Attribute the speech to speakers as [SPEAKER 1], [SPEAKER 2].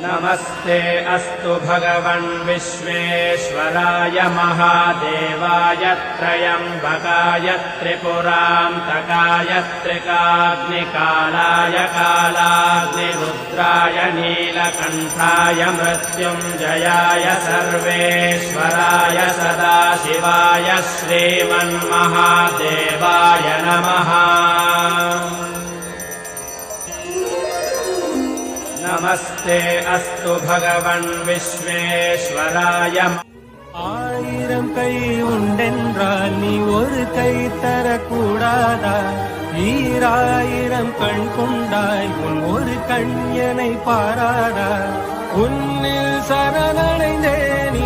[SPEAKER 1] नमस्ते अस्तु भगवन् विश्वेश्वराय महादेवाय त्रयम्बकाय त्रिपुरान्तकाय त्रिकाग्निकालाय कालाग्निरुद्राय नीलकण्ठाय मृत्युञ्जयाय सर्वेश्वराय सदाशिवाय श्रीमन्महादेवाय नमः। नमस्ते अस्तु भगवन् विश्वेश्वराय।
[SPEAKER 2] ஆயிரம் கை உண்டென்றால் நீ ஒரு கை தரக்கூடாதா? ஈராயிரம் கண் கொண்டாய் உன் ஒரு கண் என்னை பாராதா? உன்னில் சரணடைந்தேன்